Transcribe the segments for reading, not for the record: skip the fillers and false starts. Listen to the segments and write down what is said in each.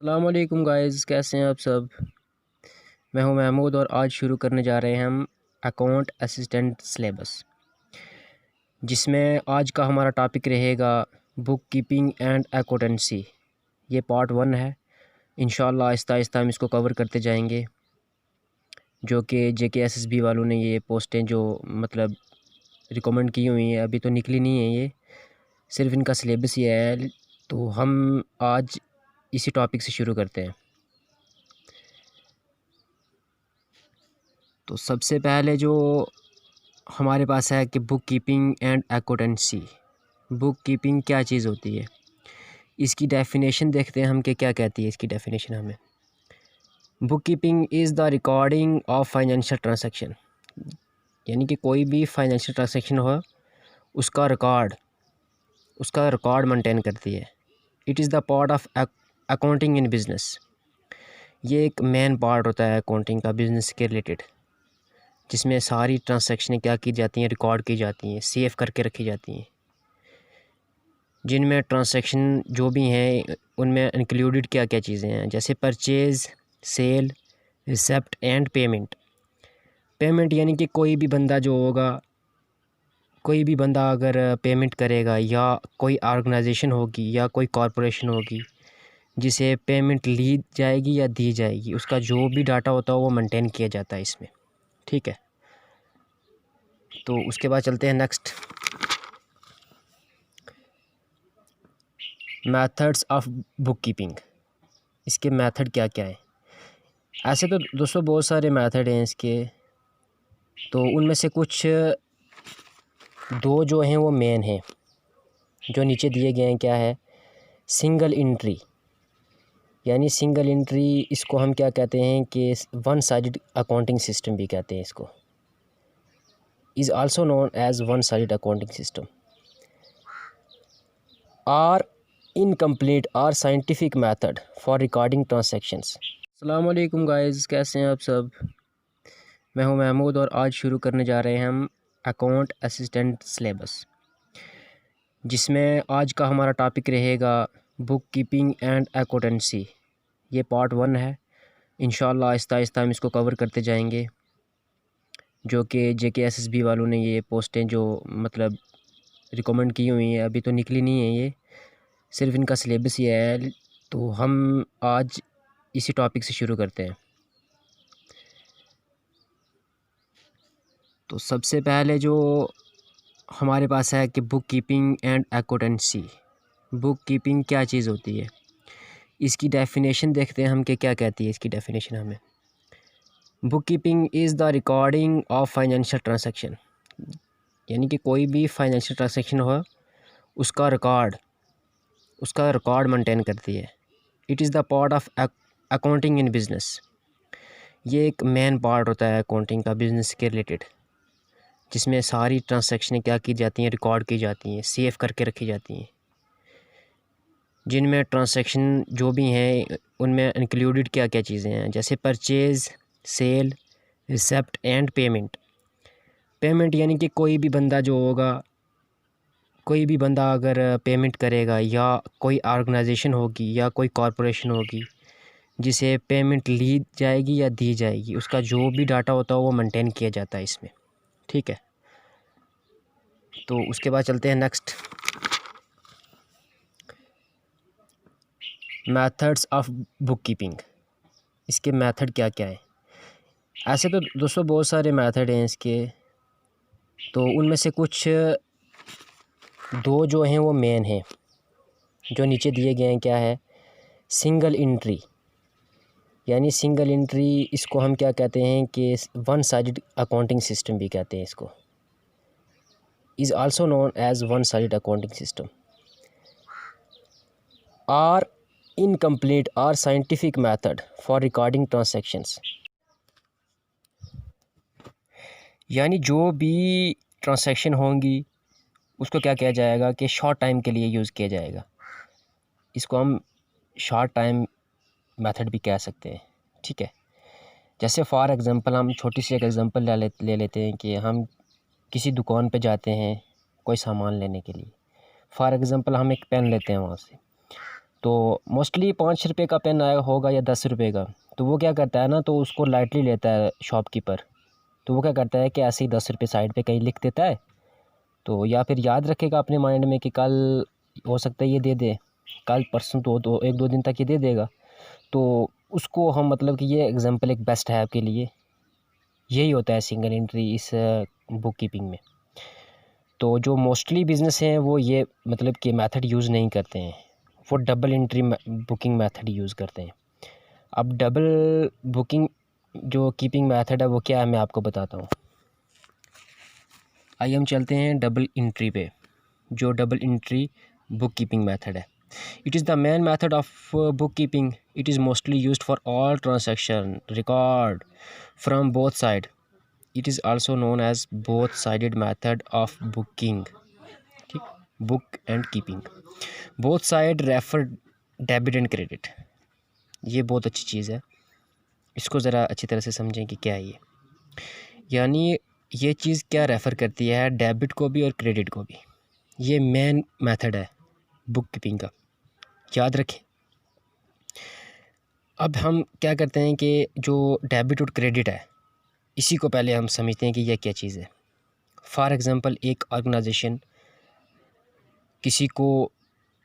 अस्सलाम वालेकुम गाइस, कैसे हैं आप सब। मैं हूं महमूद और आज शुरू करने जा रहे हैं हम अकाउंट असिस्टेंट सिलेबस, जिसमें आज का हमारा टॉपिक रहेगा बुक कीपिंग एंड अकाउंटेंसी। ये पार्ट 1 है। इंशाल्लाह आहिस्ता आहिस्ता हम इसको कवर करते जाएंगे, जो कि JKSSB वालों ने ये पोस्टें जो मतलब रिकमेंड की हुई हैं, अभी तो निकली नहीं है, ये सिर्फ इनका सिलेबस ही है। तो हम आज इसी टॉपिक से शुरू करते हैं। तो सबसे पहले जो हमारे पास है कि book keeping and accountancy. Book keeping क्या चीज़ होती है, इसकी डेफिनेशन देखते हैं हम कि क्या कहती है इसकी डेफिनेशन हमें। Book keeping is the recording of financial transaction, यानी कि कोई भी फाइनेंशियल ट्रांसैक्शन हो उसका रिकॉर्ड मेंटेन करती है। It is the part of accounting in business. ये एक मेन पार्ट होता है अकाउंटिंग का बिज़नेस के रिलेटेड, जिसमें सारी ट्रांसैक्शनें क्या की जाती हैं, रिकॉर्ड की जाती हैं, सेव करके रखी जाती हैं। जिनमें ट्रांसैक्शन जो भी हैं उनमें इंक्लूडेड क्या क्या चीज़ें हैं, जैसे purchase, sale, receipt and payment. Payment यानी कि कोई भी बंदा जो होगा, कोई भी बंदा अगर पेमेंट करेगा, या कोई ऑर्गेनाइजेशन होगी या कोई कॉरपोरेशन होगी जिसे पेमेंट ली जाएगी या दी जाएगी, उसका जो भी डाटा होता है वो मेंटेन किया जाता है इसमें। ठीक है, तो उसके बाद चलते हैं next, methods of book keeping. इसके मेथड क्या क्या हैं। ऐसे तो दोस्तों बहुत सारे मेथड हैं इसके, तो उनमें से कुछ दो जो हैं वो मेन हैं, जो नीचे दिए गए हैं। क्या है, सिंगल एंट्री, यानी सिंगल एंट्री इसको हम क्या कहते हैं कि वन साइडेड अकाउंटिंग सिस्टम भी कहते हैं इसको, is also known as one sided accounting system. Or incomplete or scientific method for recording transactions. अस्सलाम वालेकुम गाइस, कैसे हैं आप सब। मैं हूं महमूद और आज शुरू करने जा रहे हैं हम अकाउंट असिस्टेंट सिलेबस, जिसमें आज का हमारा टॉपिक रहेगा बुक कीपिंग एंड अकाउंटेंसी। ये पार्ट 1 है। इंशाल्लाह आहिस्ता आहिस्ता हम इसको कवर करते जाएंगे, जो कि JKSSB वालों ने ये पोस्टें जो मतलब रिकमेंड की हुई हैं, अभी तो निकली नहीं है, ये सिर्फ इनका सिलेबस ही है। तो हम आज इसी टॉपिक से शुरू करते हैं। तो सबसे पहले जो हमारे पास है कि book keeping and accountancy. Book keeping क्या चीज़ होती है, इसकी डेफिनेशन देखते हैं हम कि क्या कहती है इसकी डेफिनेशन हमें। Book keeping is the recording of financial transaction, यानी कि कोई भी फाइनेंशियल ट्रांसैक्शन हो उसका रिकॉर्ड मेंटेन करती है। It is the part of accounting in business. ये एक मेन पार्ट होता है अकाउंटिंग का बिज़नेस के रिलेटेड, जिसमें सारी ट्रांसैक्शनें क्या की जाती हैं, रिकॉर्ड की जाती हैं, सेव करके रखी जाती हैं। जिनमें ट्रांसैक्शन जो भी हैं उनमें इंक्लूडेड क्या क्या चीज़ें हैं, जैसे purchase, sale, receipt and payment. Payment यानी कि कोई भी बंदा जो होगा, कोई भी बंदा अगर पेमेंट करेगा, या कोई ऑर्गेनाइजेशन होगी या कोई कॉरपोरेशन होगी जिसे पेमेंट ली जाएगी या दी जाएगी, उसका जो भी डाटा होता है वो मेंटेन किया जाता है इसमें। ठीक है, तो उसके बाद चलते हैं next, methods of book keeping. इसके मेथड क्या क्या हैं। ऐसे तो दोस्तों बहुत सारे मेथड हैं इसके, तो उनमें से कुछ दो जो हैं वो मेन हैं, जो नीचे दिए गए हैं। क्या है, सिंगल एंट्री, यानी सिंगल एंट्री इसको हम क्या कहते हैं कि वन साइडेड अकाउंटिंग सिस्टम भी कहते हैं इसको, is also known as one sided accounting system. Or incomplete or scientific method for recording transactions, यानी जो भी ट्रांसैक्शन होंगी उसको क्या किया जाएगा कि शॉर्ट टाइम के लिए यूज़ किया जाएगा। इसको हम शॉर्ट टाइम मेथड भी कह सकते हैं। ठीक है, जैसे फॉर एग्ज़ाम्पल हम छोटी सी एक एग्ज़ाम्पल ले लेते हैं कि हम किसी दुकान पे जाते हैं कोई सामान लेने के लिए। फॉर एग्ज़ाम्पल हम एक पेन लेते हैं वहाँ से, तो मोस्टली 5 रुपये का पेन आया होगा या 10 रुपये का। तो वो क्या करता है ना, तो उसको लाइटली लेता है शॉपकीपर। तो वो क्या करता है कि ऐसे ही 10 रुपये साइड पे कहीं लिख देता है, तो या फिर याद रखेगा अपने माइंड में कि कल हो सकता है ये दे दे, कल परसों तो 1-2 दिन तक ये दे देगा। तो उसको हम मतलब कि ये एग्ज़ाम्पल एक बेस्ट है आपके लिए। यही होता है सिंगल एंट्री इस बुक कीपिंग में। तो जो मोस्टली बिज़नेस हैं वो ये मतलब कि मेथड यूज़ नहीं करते हैं, वो double entry booking method use करते हैं। अब डबल बुकिंग जो कीपिंग मेथड है वो क्या है, मैं आपको बताता हूँ। आइए हम चलते हैं डबल एंट्री पे। जो double entry book keeping method है, it is the main method of book keeping. It is mostly used for all transaction record from both side. It is also known as both sided method of booking. ठीक, book and keeping, both side refer debit and credit. ये बहुत अच्छी चीज़ है, इसको ज़रा अच्छी तरह से समझें कि क्या है ये। यानी ये चीज़ क्या रेफ़र करती है, डेबिट को भी और क्रेडिट को भी। ये मेन मेथड है बुक कीपिंग का, याद रखें। अब हम क्या करते हैं कि जो डेबिट और क्रेडिट है, इसी को पहले हम समझते हैं कि यह क्या चीज़ है। फॉर एग्ज़ाम्पल, एक ऑर्गेनाइजेशन किसी को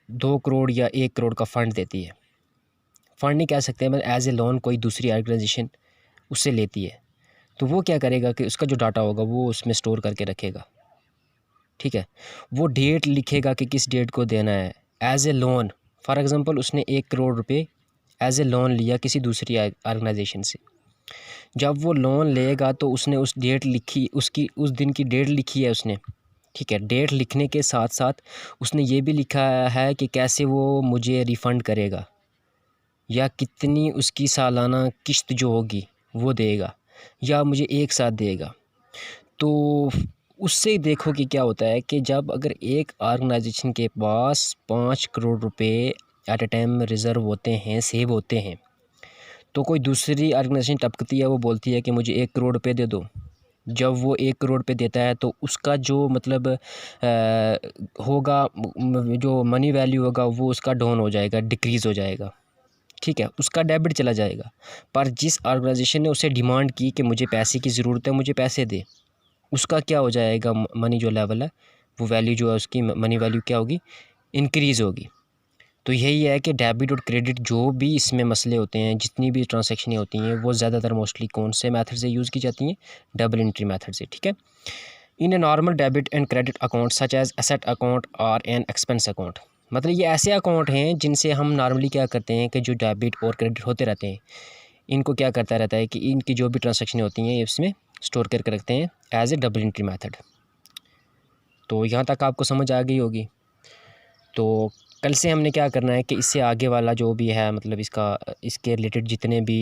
2 करोड़ या 1 करोड़ का फ़ंड देती है। फ़ंड नहीं कह सकते, मतलब एज़ ए लोन कोई दूसरी ऑर्गेनाइजेशन उससे लेती है। तो वो क्या करेगा कि उसका जो डाटा होगा वो उसमें स्टोर करके रखेगा। ठीक है, वो डेट लिखेगा कि किस डेट को देना है as a loan. For example, उसने 1 करोड़ रुपए एज़ ए लोन लिया किसी दूसरी ऑर्गेनाइजेशन से। जब वो लोन लेगा तो उसने उस डेट लिखी, उसकी उस दिन की डेट लिखी है उसने। ठीक है, डेट लिखने के साथ साथ उसने ये भी लिखा है कि कैसे वो मुझे रिफ़ंड करेगा या कितनी उसकी सालाना किस्त जो होगी वो देगा या मुझे एक साथ देगा। तो उससे देखो कि क्या होता है कि जब अगर एक ऑर्गेनाइजेशन के पास 5 करोड़ रुपए एट अ टाइम रिज़र्व होते हैं, सेव होते हैं, तो कोई दूसरी ऑर्गेनाइजेशन टपकती है, वो बोलती है कि मुझे 1 करोड़ रुपए दे दो। जब वो 1 करोड़ रुपए देता है तो उसका जो मतलब होगा, जो मनी वैल्यू होगा वो उसका डाउन हो जाएगा, डिक्रीज़ हो जाएगा। ठीक है, उसका डेबिट चला जाएगा। पर जिस ऑर्गेनाइजेशन ने उसे डिमांड की कि मुझे पैसे की ज़रूरत है, मुझे पैसे दे, उसका क्या हो जाएगा, मनी जो लेवल है, वो वैल्यू जो है उसकी मनी वैल्यू क्या होगी, इंक्रीज़ होगी। तो यही है कि डेबिट और क्रेडिट जो भी इसमें मसले होते हैं, जितनी भी ट्रांजैक्शनें होती हैं, वो ज़्यादातर मोस्टली कौन से मेथड से यूज़ की जाती हैं, डबल एंट्री मेथड से। ठीक है, in a normal debit and credit account such as asset account और एन एक्सपेंस अकाउंट। मतलब ये ऐसे अकाउंट हैं जिनसे हम नॉर्मली क्या करते हैं कि जो डेबिट और क्रेडिट होते रहते हैं, इनको क्या करता रहता है कि इनकी जो भी ट्रांजैक्शन होती हैं इसमें स्टोर करके रखते हैं as a double entry method. तो यहाँ तक आपको समझ आ गई होगी। तो कल से हमने क्या करना है कि इससे आगे वाला जो भी है, मतलब इसके रिलेटेड जितने भी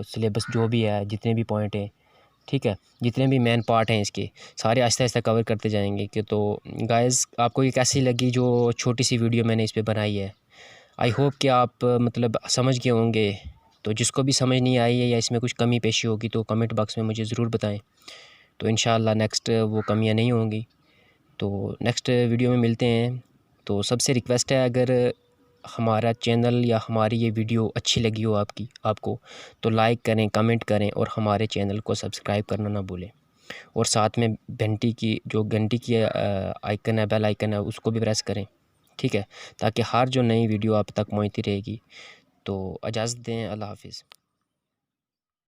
सिलेबस जो भी है, जितने भी पॉइंट हैं, ठीक है, जितने भी मेन पार्ट हैं इसके सारे आहिस्ता आहिस्ता कवर करते जाएंगे। कि तो गाइज़, आपको ये कैसी लगी जो छोटी सी वीडियो मैंने इस पे बनाई है? आई होप कि आप मतलब समझ गए होंगे। तो जिसको भी समझ नहीं आई है या इसमें कुछ कमी पेशी होगी तो कमेंट बॉक्स में मुझे ज़रूर बताएं। तो इंशाअल्लाह नेक्स्ट वो कमियां नहीं होंगी। तो नेक्स्ट वीडियो में मिलते हैं। तो सबसे रिक्वेस्ट है, अगर हमारा चैनल या हमारी ये वीडियो अच्छी लगी हो आपको तो लाइक करें, कमेंट करें और हमारे चैनल को सब्सक्राइब करना ना भूलें। और साथ में घंटी की आइकन है, बेल आइकन है, उसको भी प्रेस करें। ठीक है, ताकि हर जो नई वीडियो आप तक पहुंचती रहेगी। तो इजाज़त दें, अल्लाह हाफ़िज़।